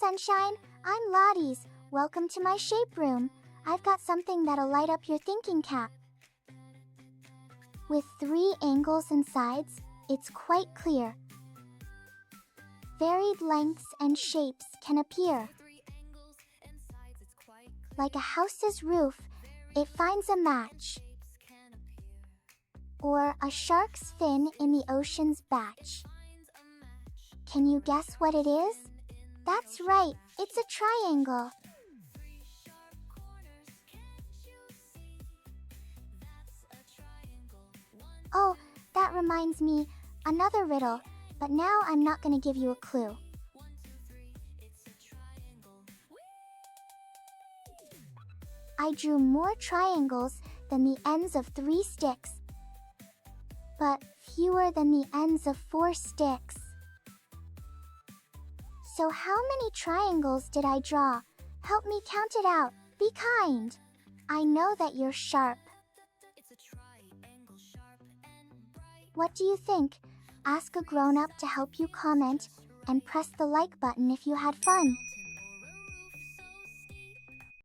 sunshine. I'm Lottie's. Welcome to my shape room. I've got something that'll light up your thinking cap. With 3 angles and sides, it's quite clear. Varied lengths and shapes can appear. Like a house's roof, it finds a match. Or a shark's fin in the ocean's batch. Can you guess what it is? That's right, it's a triangle. Oh, that reminds me, another riddle, but now I'm not gonna give you a clue. I drew more triangles than the ends of 3 sticks, but fewer than the ends of 4 sticks. So how many triangles did I draw? Help me count it out. Be kind. I know that you're sharp. What do you think? Ask a grown-up to help you comment, and press the like button if you had fun.